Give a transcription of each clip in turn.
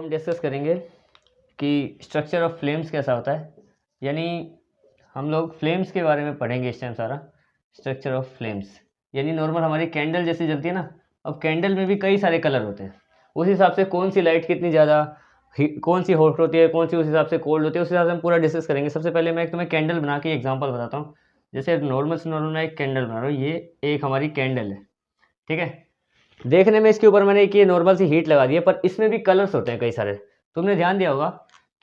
हम डिस्कस करेंगे कि स्ट्रक्चर ऑफ फ्लेम्स कैसा होता है, यानी हम लोग फ्लेम्स के बारे में पढ़ेंगे इस टाइम सारा। स्ट्रक्चर ऑफ फ्लेम्स यानी नॉर्मल हमारी कैंडल जैसी जलती है ना, अब कैंडल में भी कई सारे कलर होते हैं, उस हिसाब से कौन सी लाइट कितनी ज़्यादा कौन सी हॉट होती है, कौन सी उस हिसाब से कोल्ड होती है, उस हिसाब से हम पूरा डिस्कस करेंगे। सबसे पहले मैं तुम्हें कैंडल बना के एग्जांपल बताता हूँ। जैसे नॉर्मल से नॉर्मल मैं एक कैंडल बना रहा हूँ, ये एक हमारी कैंडल है, ठीक है। देखने में इसके ऊपर मैंने एक ये नॉर्मल सी हीट लगा दी है, पर इसमें भी कलर्स होते हैं कई सारे। तुमने ध्यान दिया होगा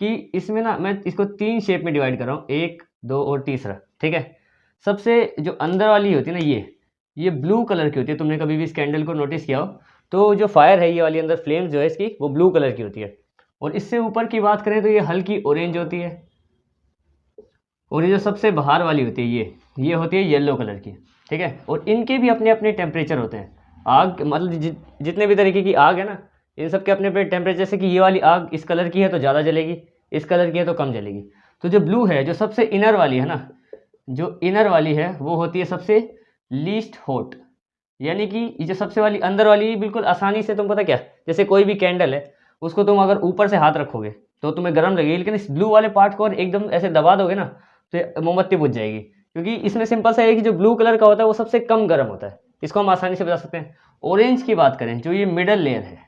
कि इसमें ना मैं इसको 3 शेप में डिवाइड कर रहा हूँ, 1, 2 और तीसरा, ठीक है। सबसे जो अंदर वाली होती है ना, ये ब्लू कलर की होती है। तुमने कभी भी इस कैंडल को नोटिस किया हो तो जो फायर है ये वाली अंदर फ्लेम्स जो है इसकी वो ब्लू कलर की होती है। और इससे ऊपर की बात करें तो ये हल्की ऑरेंज होती है, और ये जो सबसे बाहर वाली होती है ये होती है येलो कलर की, ठीक है। और इनके भी अपने अपने टेम्परेचर होते हैं। आग मतलब जितने भी तरीके की आग है ना, इन सब के अपने अपने टेम्परेचर। जैसे कि ये वाली आग इस कलर की है तो ज़्यादा जलेगी, इस कलर की है तो कम जलेगी। तो जो ब्लू है, जो सबसे इनर वाली है ना, जो इनर वाली है वो होती है सबसे लीस्ट हॉट, यानी कि ये जो सबसे वाली अंदर वाली बिल्कुल आसानी से, तुम पता क्या, जैसे कोई भी कैंडल है उसको तुम अगर ऊपर से हाथ रखोगे तो तुम्हें गर्म लगेगी, लेकिन इस ब्लू वाले पार्ट को और एकदम ऐसे दबा दोगे ना तो मोमबत्ती बुझ जाएगी। क्योंकि इसमें सिंपल सा है कि जो ब्लू कलर का होता है वो सबसे कम गर्म होता है, इसको हम आसानी से बता सकते हैं। ऑरेंज की बात करें, जो ये मिडल लेयर है,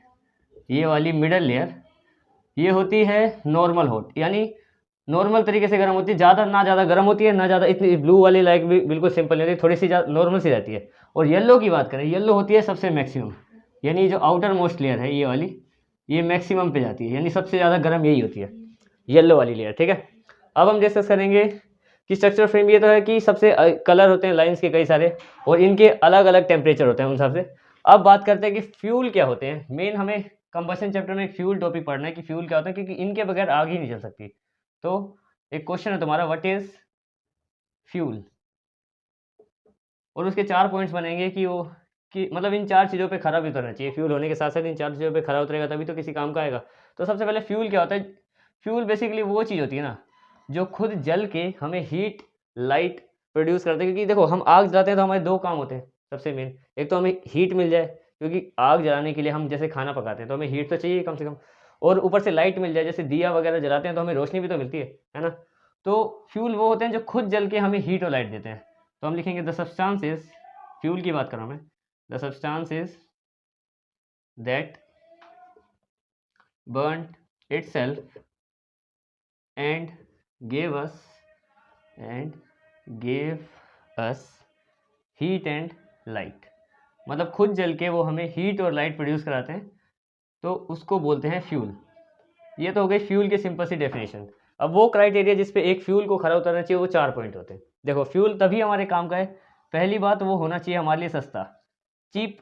ये वाली मिडल लेयर, ये होती है नॉर्मल हॉट, यानी नॉर्मल तरीके से गर्म होती है, ज़्यादा ना ज़्यादा गर्म होती है ना ज़्यादा इतनी। ब्लू वाली लाइक भी बिल्कुल सिंपल नहीं होती, थोड़ी सी नॉर्मल सी रहती है। और येलो की बात करें, येलो होती है सबसे मैक्सिमम, यानी जो आउटर मोस्ट लेयर है ये वाली, ये मैक्सिमम पे जाती है, यानी सबसे ज़्यादा गर्म यही होती है, येलो वाली लेयर, ठीक है। अब हम डिस्कस करेंगे कि स्ट्रक्चर फ्रेम ये तो है कि सबसे कलर होते हैं लाइंस के कई सारे, और इनके अलग अलग टेम्परेचर होते हैं उन हिसाब से। अब बात करते हैं कि फ्यूल क्या होते हैं। मेन हमें कंबशन चैप्टर में फ्यूल टॉपिक पढ़ना है कि फ्यूल क्या होता है, क्योंकि इनके बगैर आग ही नहीं चल सकती। तो एक क्वेश्चन है तुम्हारा, व्हाट इज फ्यूल, और उसके 4 पॉइंट्स बनेंगे कि वो कि मतलब इन 4 चीज़ों पे खरा भी उतरना चाहिए। फ्यूल होने के साथ साथ इन 4 चीज़ों पे खरा उतरेगा तभी तो किसी काम का आएगा। तो सबसे पहले फ्यूल क्या होता है। फ्यूल बेसिकली वो चीज़ होती है ना जो खुद जल के हमें हीट लाइट प्रोड्यूस करते हैं। क्योंकि देखो, हम आग जलाते हैं तो हमारे 2 काम होते हैं सबसे मेन। एक तो हमें हीट मिल जाए, क्योंकि आग जलाने के लिए हम जैसे खाना पकाते हैं तो हमें हीट तो चाहिए कम से कम, और ऊपर से लाइट मिल जाए, जैसे दिया वगैरह जलाते हैं तो हमें रोशनी भी तो मिलती है ना। तो फ्यूल वो होते हैं जो खुद जल के हमें हीट और लाइट देते हैं। तो हम लिखेंगे द सब्सटेंसेस, फ्यूल की बात कर रहा हूँ मैं, the substances that burnt itself and gave us heat and light, मतलब खुद जल के वो हमें हीट और लाइट प्रोड्यूस कराते हैं, तो उसको बोलते हैं फ्यूल। ये तो हो गई फ्यूल की सिंपल सी डेफिनेशन। अब वो क्राइटेरिया जिस पे एक फ्यूल को खरा उतरना चाहिए वो 4 पॉइंट होते हैं। देखो, फ्यूल तभी हमारे काम का है, पहली बात वो होना चाहिए हमारे लिए सस्ता, चीप।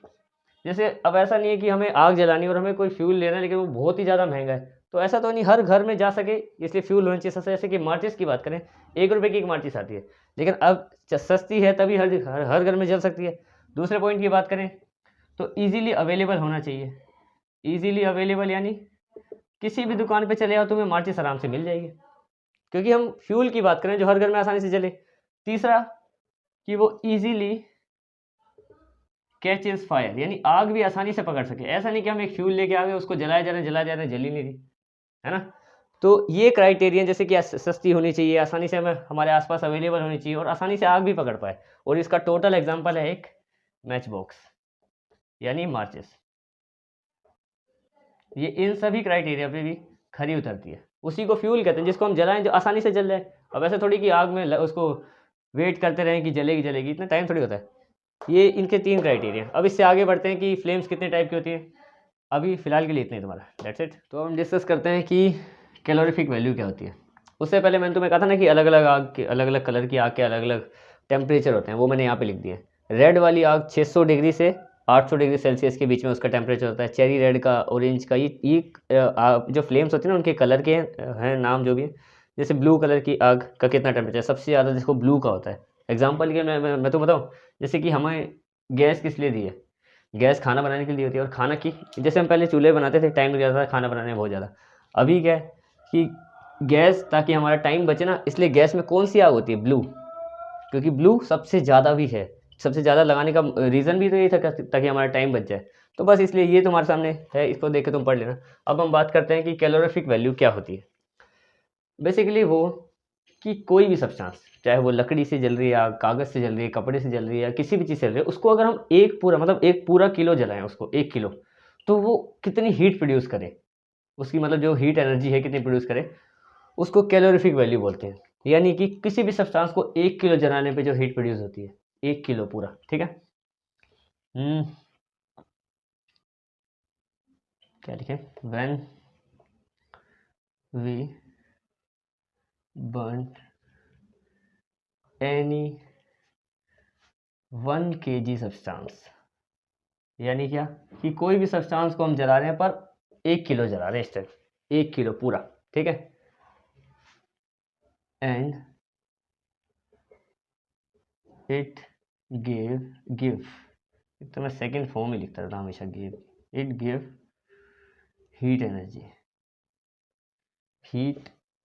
जैसे अब ऐसा नहीं है कि हमें आग जलानी और हमें कोई फ्यूल लेना है लेकिन वो बहुत ही ज़्यादा महंगा है, तो ऐसा तो नहीं हर घर में जा सके, इसलिए फ्यूल होना चाहिए सस्ता। जैसे कि माचिस की बात करें, 1 रुपये की एक माचिस आती है, लेकिन अब सस्ती है तभी हर घर में जल सकती है। दूसरे पॉइंट की बात करें तो ईजीली अवेलेबल होना चाहिए। ईजीली अवेलेबल यानी किसी भी दुकान पे चले आओ तुम्हें माचिस आराम से मिल जाएगी, क्योंकि हम फ्यूल की बात करें जो हर घर में आसानी से जले। तीसरा कि वो ईजीली कैचेस फायर, यानी आग भी आसानी से पकड़ सके। ऐसा नहीं कि हम एक फ्यूल लेके आ गए, उसको जलाए जा रहे हैं, जल ही नहीं रही, है ना। तो ये क्राइटेरिया, जैसे कि सस्ती होनी चाहिए, आसानी से हमें हमारे आसपास अवेलेबल होनी चाहिए, और आसानी से आग भी पकड़ पाए। और इसका टोटल एग्जांपल है एक मैच बॉक्स यानी माचिस। ये इन सभी क्राइटेरिया पे भी खरी उतरती है। उसी को फ्यूल कहते हैं जिसको हम जलाएं, जो आसानी से जल जाए। अब ऐसे थोड़ी कि आग में उसको वेट करते रहें कि जलेगी, इतना टाइम थोड़ी होता है। ये इनके 3 क्राइटेरिया। अब इससे आगे बढ़ते हैं कि फ्लेम्स कितने टाइप की होती है। अभी फ़िलहाल के लिए इतना ही तुम्हारा, दैट्स इट। तो हम डिस्कस करते हैं कि कैलोरीफिक वैल्यू क्या होती है। उससे पहले मैंने तुम्हें कहा था ना कि अलग अलग आग के, अलग अलग कलर की आग के अलग अलग टेम्परेचर होते हैं, वो मैंने यहाँ पे लिख दिए। रेड वाली आग 600 डिग्री से 800 डिग्री सेल्सियस के बीच में उसका टेम्परेचर होता है। चेरी रेड का, ऑरेंज का, ये जो फ्लेम्स होती है ना उनके कलर के हैं नाम जो भी है। जैसे ब्लू कलर की आग का कितना टेम्परेचर, सबसे ज़्यादा जिसको ब्लू का होता है। एग्जाम्पल के मैं तो बताऊँ, जैसे कि हमें गैस किस लिए दी है, गैस खाना बनाने के लिए होती है। और खाना की, जैसे हम पहले चूल्हे बनाते थे, टाइम लग जाता था खाना बनाने में बहुत ज़्यादा। अभी क्या है कि गैस, ताकि हमारा टाइम बचे ना, इसलिए गैस में कौन सी आग होती है, ब्लू, क्योंकि ब्लू सबसे ज़्यादा भी है। सबसे ज़्यादा लगाने का रीज़न भी तो यही था ताकि हमारा टाइम बच जाए। तो बस इसलिए ये तुम्हारे सामने है, इसको देख के तुम पढ़ लेना। अब हम बात करते हैं कि कैलोरीफिक वैल्यू क्या होती है। बेसिकली वो कि कोई भी सब्सटेंस, चाहे वो लकड़ी से जल रही है या कागज़ से जल रही है, कपड़े से जल रही है या किसी भी चीज़ से जल रही है, उसको अगर हम एक पूरा किलो जलाएं, उसको 1 किलो, तो वो कितनी हीट प्रोड्यूस करे, उसकी मतलब जो हीट एनर्जी है कितनी प्रोड्यूस करे, उसको कैलोरीफिक वैल्यू बोलते हैं। यानी कि किसी भी सब्सटेंस को 1 किलो जलाने पे जो हीट प्रोड्यूस होती है, 1 किलो पूरा, ठीक है। क्या लिखे, when we burn any 1 kg substance, यानी क्या कि कोई भी सब्सटेंस को हम जला रहे हैं पर 1 किलो जला रहे हैं इस टाइम, 1 किलो पूरा, ठीक है। एंड इट गिव, तो मैं सेकेंड फॉर्म में लिखता था हमेशा, give, it give heat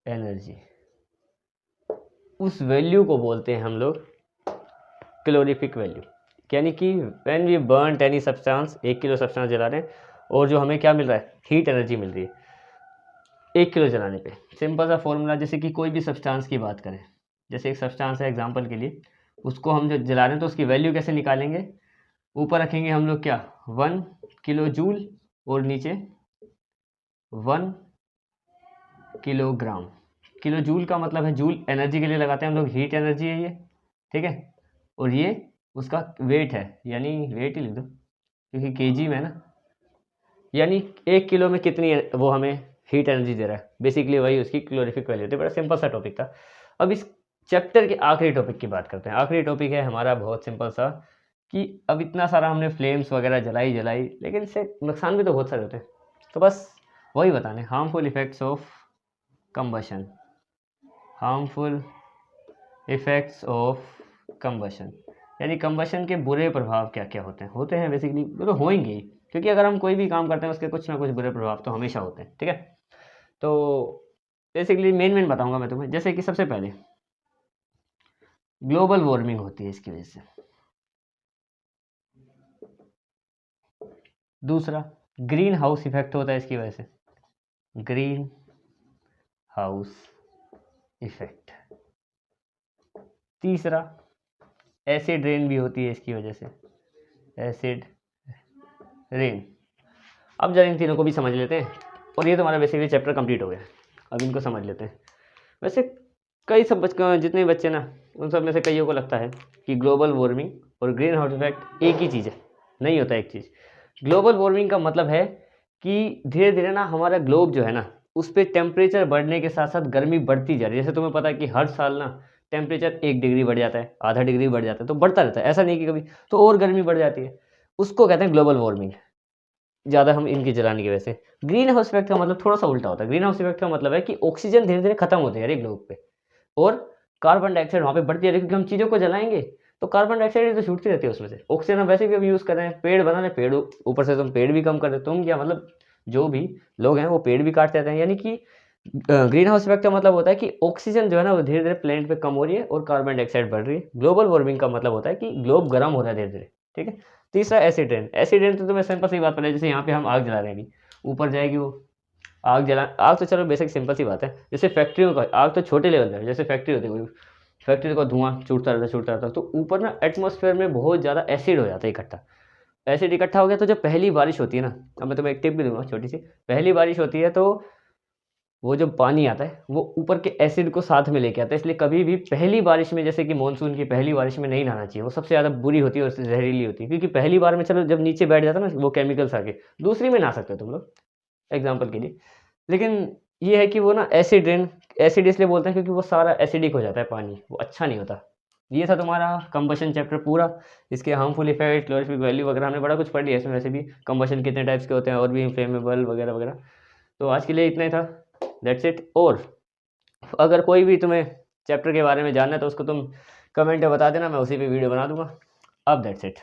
energy, उस वैल्यू को बोलते हैं हम लोग कैलोरीफिक वैल्यू। यानी कि when we burn any substance, 1 kilo substance जला रहे हैं और जो हमें क्या मिल रहा है, हीट एनर्जी मिल रही है 1 किलो जलाने पे। सिंपल सा फॉर्मूला, जैसे कि कोई भी सब्सटेंस की बात करें, जैसे एक सब्सटेंस है एग्जांपल के लिए, उसको हम जो जला रहे हैं तो उसकी वैल्यू कैसे निकालेंगे, ऊपर रखेंगे हम लोग क्या, 1 किलो जूल और नीचे 1 किलोग्राम। किलो जूल का मतलब है जूल एनर्जी के लिए लगाते हैं हम लोग, हीट एनर्जी है ये, ठीक है। और ये उसका वेट है, यानी वेट ही लिख दो क्योंकि केजी में है ना, यानी 1 किलो में कितनी वो हमें हीट एनर्जी दे रहा है, बेसिकली वही उसकी कैलोरीफिक वैल्यू थी। बड़ा सिंपल सा टॉपिक था। अब इस चैप्टर के आखिरी टॉपिक की बात करते हैं। आखिरी टॉपिक है हमारा बहुत सिंपल सा, कि अब इतना सारा हमने फ्लेम्स वगैरह जलाई, लेकिन इससे नुकसान भी तो बहुत सारे होते हैं, तो बस वही बताने, harmful effects of combustion, harmful effects of combustion, यानी कंबशन के बुरे प्रभाव क्या क्या होते हैं बेसिकली, वो तो होंगे ही, क्योंकि अगर हम कोई भी काम करते हैं उसके कुछ ना कुछ बुरे प्रभाव तो हमेशा होते हैं, ठीक है। तो बेसिकली मेन बताऊंगा मैं तुम्हें, जैसे कि सबसे पहले ग्लोबल वार्मिंग होती है इसकी वजह से। दूसरा ग्रीन हाउस इफेक्ट होता है इसकी वजह से, ग्रीन हाउस इफेक्ट। तीसरा एसिड रेन भी होती है इसकी वजह से, एसिड रेन। अब जरा इन तीनों को भी समझ लेते हैं और ये तुम्हारा बेसिकली चैप्टर कंप्लीट हो गया। अब इनको समझ लेते हैं। वैसे कई सब जितने बच्चे ना, उन सब में से कईयों को लगता है कि ग्लोबल वार्मिंग और ग्रीन हाउस इफेक्ट एक ही चीज़ है। नहीं होता एक चीज़। ग्लोबल वार्मिंग का मतलब है कि धीरे धीरे ना हमारा ग्लोब जो है ना, उस पर टेम्परेचर बढ़ने के साथ साथ गर्मी बढ़ती जा रही है। जैसे तुम्हें पता है कि हर साल ना टेम्परेचर 1 डिग्री बढ़ जाता है, आधा डिग्री बढ़ जाता है, तो बढ़ता रहता है, ऐसा नहीं कि कभी तो और गर्मी बढ़ जाती है। उसको कहते हैं ग्लोबल वार्मिंग, ज़्यादा हम इनकी जलाने की वजह से। ग्रीन हाउस इफेक्ट का मतलब थोड़ा सा उल्टा होता है। ग्रीन हाउस इफेक्ट का मतलब है कि ऑक्सीजन धीरे धीरे खत्म होते जा रही है ग्लोब पे, और कार्बन डाइऑक्साइड वहाँ पे बढ़ती जा रही है, क्योंकि हम चीज़ों को जलाएंगे तो कार्बन डाइऑक्साइड तो छूटती रहती है उसमें से। ऑक्सीजन हम वैसे भी अब यूज़ कर रहे हैं, पेड़ बना रहे, पेड़ ऊपर से तुम पेड़ भी कम कर रहे हो, तुम क्या मतलब जो भी लोग हैं वो पेड़ भी काटते रहते हैं। यानी कि ग्रीन हाउस इफेक्ट का मतलब होता है कि ऑक्सीजन जो है ना वो धीरे धीरे प्लेनेट पे कम हो रही है और कार्बन डाइऑक्साइड बढ़ रही है। ग्लोबल वार्मिंग का मतलब होता है कि ग्लोब गर्म हो रहा है धीरे धीरे, ठीक है। तीसरा एसिड रेन। एसिड रेन तो तुम्हें सिंपल सी बात पता है, जैसे यहाँ पे हम आग जला रहे हैं, अभी ऊपर जाएगी वो आग तो चलो बेसिक सिंपल सी बात है। जैसे फैक्ट्रियों का आग तो छोटे लेवल पे है, जैसे फैक्ट्री होती है कोई, फैक्ट्री का धुआं छूटता रहता है, तो ऊपर ना एटमॉस्फेयर में बहुत ज़्यादा एसिड हो जाता है इकट्ठा। एसिड इकट्ठा हो गया तो जब पहली बारिश होती है ना, अब मैं तुम्हें एक टिप भी दूंगा छोटी सी, पहली बारिश होती है तो वो जो पानी आता है वो ऊपर के एसिड को साथ में लेके आता है। इसलिए कभी भी पहली बारिश में, जैसे कि मानसून की पहली बारिश में नहीं नहाना चाहिए, वो सबसे ज़्यादा बुरी होती है और जहरीली होती है। क्योंकि पहली बार में चलो जब नीचे बैठ जाता है ना वो केमिकल्स आके, दूसरी में नहा सकते हो तुम लोग एग्जाम्पल के लिए। लेकिन ये है कि वो ना एसिड रेन, एसिड इसलिए बोलते हैं क्योंकि वो सारा एसिडिक हो जाता है पानी, वो अच्छा नहीं होता। ये था तुम्हारा कंबशन चैप्टर पूरा। इसके हार्मफुल इफेक्ट, कैलोरीफिक वैल्यू वगैरह हमने बड़ा कुछ पढ़ लिया इसमें। वैसे भी कंबशन कितने टाइप्स के होते हैं और भी इनफ्लेमेबल वगैरह वगैरह। तो आज के लिए इतना ही था, दैट्स इट। और अगर कोई भी तुम्हें चैप्टर के बारे में जानना है तो उसको तुम कमेंट में बता देना, मैं उसी पे वीडियो बना दूंगा। अब दैट्स इट।